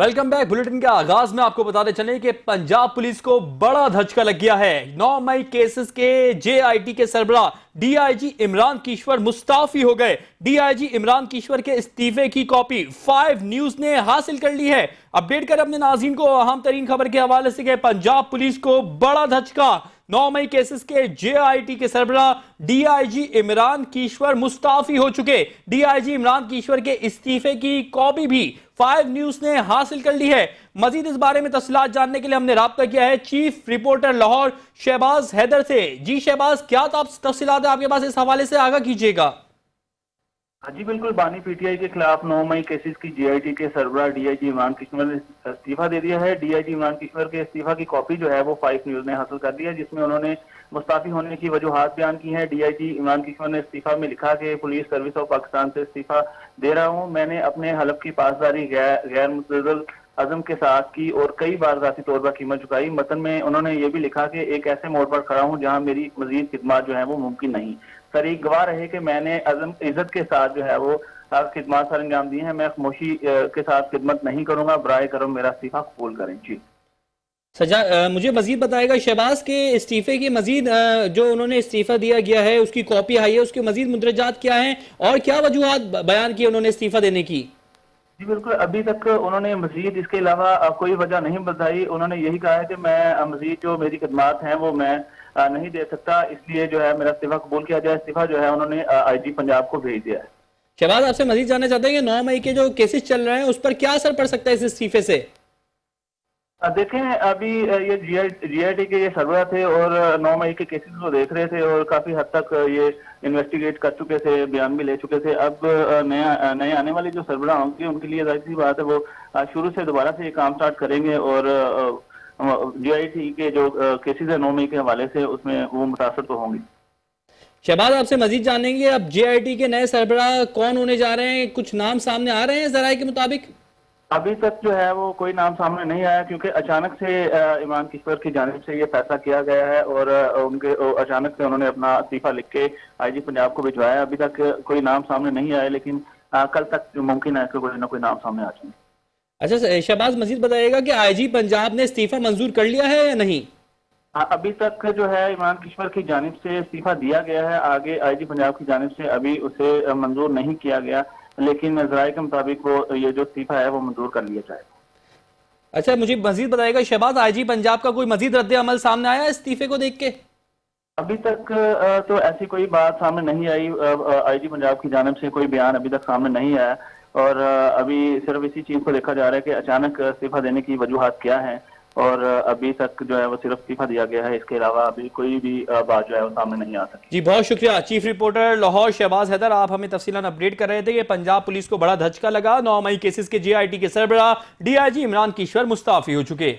Welcome back. Bulletin के आगाज में आपको बताते चले कि पंजाब पुलिस को बड़ा धचका लग गया है। 9 मई केसेस के जेआईटी के सरबराह डीआईजी इमरान किश्वर मुस्ताफी हो गए। डीआईजी इमरान किश्वर के इस्तीफे की कॉपी 5 न्यूज ने हासिल कर ली है। अपडेट कर अपने नाज़रीन को अहम तरीन खबर के हवाले से पंजाब पुलिस को बड़ा धचका। 9 मई केसेस के जेआईटी के सरबराह डीआईजी इमरान किश्वर मुस्ताफी हो चुके। डीआईजी इमरान किश्वर के इस्तीफे की कॉपी भी 5 न्यूज ने हासिल कर ली है। मजीद इस बारे में तफसीलात जानने के लिए हमने राब्ता किया है चीफ रिपोर्टर लाहौर शहबाज हैदर से। जी शहबाज, क्या तफसीलात है आपके पास, इस हवाले से आगाह कीजिएगा। हाँ जी बिल्कुल, बानी पीटीआई के खिलाफ 9 मई केसेस की जेआईटी के सरबराह डीआईजी इमरान किश्वर ने इस्तीफा दे दिया है। डीआईजी इमरान किश्वर के इस्तीफा की कॉपी जो है वो 5 न्यूज ने हासिल कर दी है, जिसमें उन्होंने मुस्ताफी होने की वजूहात बयान की है। डीआईजी इमरान किश्वर ने इस्तीफा में लिखा कि पुलिस सर्विस ऑफ पाकिस्तान से इस्तीफा दे रहा हूँ। मैंने अपने हलफ की पासदारी गैर मुतज़्ज़ल अज़म के साथ की और कई बार ज़ाती तौर पर कीमत चुकाई। मतन में उन्होंने ये भी लिखा कि एक ऐसे मोड़ पर खड़ा हूँ जहाँ मेरी मजीद खिदमत जो है वो मुमकिन नहीं। शरीक गवाह रहे कि मैंने अज़म इज्जत के साथ जो है वो खिदमत सर अंजाम दी है। मैं खामोशी के साथ खिदमत नहीं करूंगा। बराए करम मेरा इस्तीफा कबूल करें। जी मुझे मजीद बताएगा शहबाज के इस्तीफे की मजीद जो उन्होंने इस्तीफा दिया गया है उसकी कॉपी आई है, उसके मजीद मुंदरजात क्या हैं और क्या वजूहात बयान की उन्होंने इस्तीफा देने की? जी बिल्कुल, अभी तक उन्होंने मजीद इसके अलावा कोई वजह नहीं बताई। उन्होंने यही कहा है कि मैं मजीद जो मेरी खिदमत हैं वो मैं नहीं दे सकता, इसलिए जो है मेरा इस्तीफा कबूल किया जाए। इस्तीफा जो है उन्होंने आईजी पंजाब को भेज दिया है। शहबाज, आपसे मजीद जानना चाहते हैं कि 9 मई के जो केसेस चल रहे हैं उस पर क्या असर पड़ सकता है इस इस्तीफे से? देखें, अभी ये जीआईटी के ये सरबराह थे और 9 मई के केसेस को देख रहे थे और काफी हद तक ये इन्वेस्टिगेट कर चुके थे, बयान भी ले चुके थे। अब नए आने वाले जो सरबराह होंगे उनके लिए जाहिर सी बात है वो शुरू से दोबारा से ये काम स्टार्ट करेंगे और जीआईटी के जो केसेस है 9 मई के हवाले से उसमें वो मुतासर तो होंगे। शहबाज, आपसे मजीद जानेंगे अब जेआईटी के नए सरबराह कौन होने जा रहे हैं, कुछ नाम सामने आ रहे हैं जराये के मुताबिक? अभी तक जो है वो कोई नाम सामने नहीं आया, क्योंकि अचानक से इमरान किश्वर की जानिब से ये फैसला किया गया है और उनके अचानक से उन्होंने अपना इस्तीफा लिख के आईजी पंजाब को भिजवाया। अभी तक कोई नाम सामने नहीं आया, लेकिन कल तक मुमकिन है कि कोई ना कोई नाम सामने आ जाए। अच्छा शहबाज, मजीद बताइएगा कि आईजी पंजाब ने इस्तीफा मंजूर कर लिया है या नहीं? अभी तक जो है इमरान किश्वर की जानिब से इस्तीफा दिया गया है, आगे आईजी पंजाब की जानिब से अभी उसे मंजूर नहीं किया गया, लेकिन ज़राए के मुताबिक वो ये जो इस्तीफा है वो मंजूर कर लिया जाएगा। अच्छा, मुझे मजीद बताइएगा शहबाज, आईजी पंजाब का कोई मजीद रद्द अमल सामने आया इस्तीफे को देख के? अभी तक तो ऐसी कोई बात सामने नहीं आई। आईजी पंजाब की जानिब से कोई बयान अभी तक सामने नहीं आया और अभी सिर्फ इसी चीज को देखा जा रहा है कि अचानक इस्तीफा देने की वजूहात क्या है और अभी तक जो है वो सिर्फ इस्तीफा दिया गया है। इसके अलावा अभी कोई भी बात जो है वो सामने नहीं आ सकती। जी बहुत शुक्रिया चीफ रिपोर्टर लाहौर शहबाज हैदर, आप हमें तफसीलन अपडेट कर रहे थे कि पंजाब पुलिस को बड़ा धचका लगा। 9 मई केसेस के जेआईटी के सरबराह डीआईजी इमरान किश्वर मुस्ताफी हो चुके।